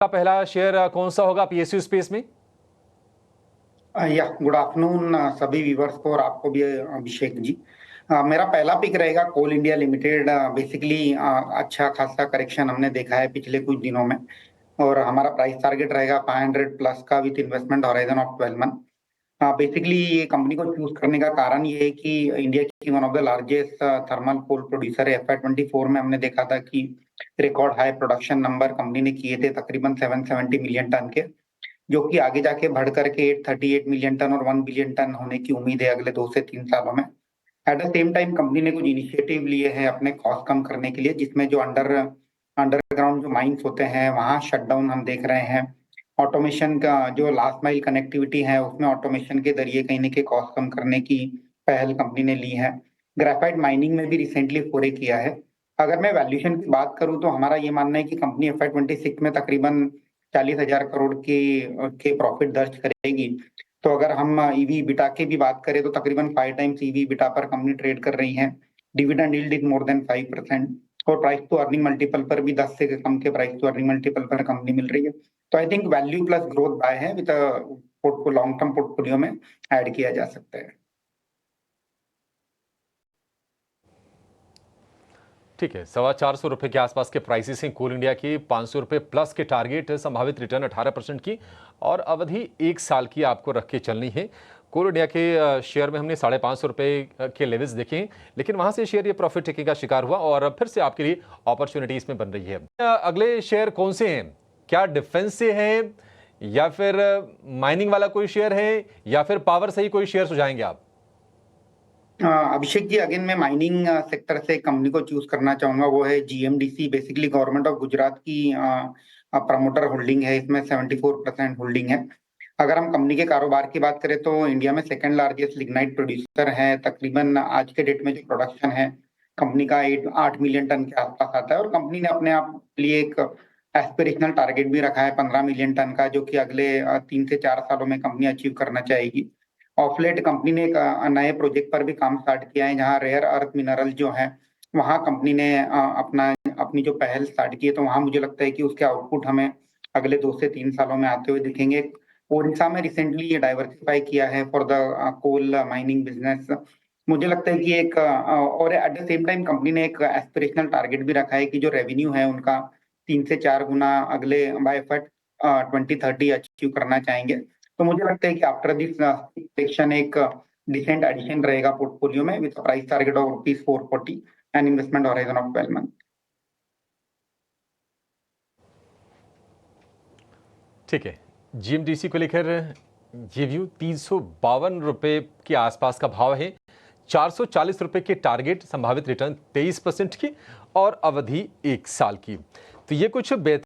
का पहला शेयर कौन सा होगा पीएसयू स्पेस में? या गुड आफ्टरनून सभी व्यूवर्स को और आपको भी अभिषेक जी। मेरा पहला पिक रहेगा कोल इंडिया लिमिटेड। बेसिकली अच्छा खासा करेक्शन हमने देखा है पिछले कुछ दिनों में और हमारा प्राइस टारगेट रहेगा 500 प्लस का with investment horizon of 12 month. Basically ये कंपनी को चूज करने का कारण ये है कि इंडिया की one of the largest thermal coal producer है। FY24 में हमने देखा था कि record high production number company ने किए थे, तकरीबन 770 मिलियन टन के, जो कि आगे जाके बढ़ करके 838 मिलियन टन और 1 बिलियन टन होने की उम्मीद है अगले 2 से 3 सालों में। Eight the same time company ने कुछ इनिशिएटिव लिए हैं अपने कॉस्ट कम करने के लिए, जिसमें जो अंडरग्राउंड जो माइंस होते हैं वहां शटडाउन हम देख रहे हैं। ऑटोमेशन का जो लास्ट माइल कनेक्टिविटी है उसमें ऑटोमेशन के जरिए कहीं ना कहीं कॉस्ट कम करने की पहल कंपनी ने ली है। ग्रेफाइट माइनिंग में भी रिसेंटली फोरे किया है। अगर मैं वैल्यूएशन की बात करूं तो हमारा ये मानना है कि कंपनी FY26 में तकरीबन 40,000 करोड़ के प्रॉफिट दर्ज करेगी। तो अगर हम ईवी बिटा की भी बात करें तो तकरीबन 5 टाइम्स ईवी बिटा पर कंपनी ट्रेड कर रही है। Dividend yield is more than 5% और प्राइस टू अर्निंग मल्टीपल पर भी 10 से कम के प्राइस टू अर्निंग मल्टीपल पर कंपनी मिल रही है। तो I think value plus growth by है विद लॉन्ग टर्म पोर्टफोलियो में ऐड किया जा सकता है। ठीक है, 425 रुपए के आसपास के प्राइसेस हैं कोल इंडिया की। 500 रुपए प्लस के टारगेट है, संभावित रिटर्न 18% की और अवधि 1 साल की आपको रख के चलनी है। कोल इंडिया के शेयर में हमने 550 रुपए के लेवल्स देखे हैं, लेकिन वहां से शेयर ये प्रॉफिट टेकिंग का शिकार हुआ और फिर से आपके लिए अपॉर्चुनिटी इसमें बन रही है। अगले शेयर कौन से हैं? क्या डिफेंस से है या फिर माइनिंग वाला कोई शेयर है या फिर पावर से ही कोई शेयर सुझाएंगे आप? अभिषेक जी, अगेन मैं माइनिंग सेक्टर से कंपनी को चूज करना चाहूंगा, वो है GMDC। Basically government of Gujarat की प्रमोटर होल्डिंग है, इसमें 74% होल्डिंग है। अगर हम कंपनी के कारोबार की बात करें तो इंडिया में सेकंड लार्जेस्ट लिग्नाइट प्रोड्यूसर है। तकरीबन आज के डेट में जो प्रोडक्शन है कंपनी का 8 मिलियन टन के आसपास आता है और कंपनी ने अपने आप लिए एक एस्पिरेशनल टारगेट भी रखा है 15 मिलियन टन का, जो कि अगले 3 से 4 सालों में कंपनी अचीव करना चाहेगी। ऑफलेट कंपनी ने एक नए प्रोजेक्ट पर भी काम स्टार्ट किया है, जहां रेयर अर्थ मिनरल जो है वहां कंपनी ने अपनी जो पहल स्टार्ट की है। तो वहां मुझे लगता है कि उसके आउटपुट हमें अगले 2 से 3 सालों में आते हुए दिखेंगे। ओडिशा में रिसेंटली ये डाइवर्सिफाई किया है for the coal mining business. मुझे लगता है कि एक और at the same time company ने एक एस्पिरेशनल टारगेट भी रखा है कि जो रेवेन्यू है उनका 3 से 4 गुना अगले बाय 2030 अचीव करना चाहेंगे। तो मुझे लगता है कि आफ्टर दिस सेक्शन एक डिसेंट एडिशन रहेगा पोर्टफोलियो में with price target of ₹440 and investment horizon of 12 month. ठीक है, GMDC को लेकर ये व्यू 352 रुपए के आसपास का भाव है। 440 रुपए के टारगेट, संभावित रिटर्न 23% की और अवधि 1 साल की। तो ये कुछ बेहतर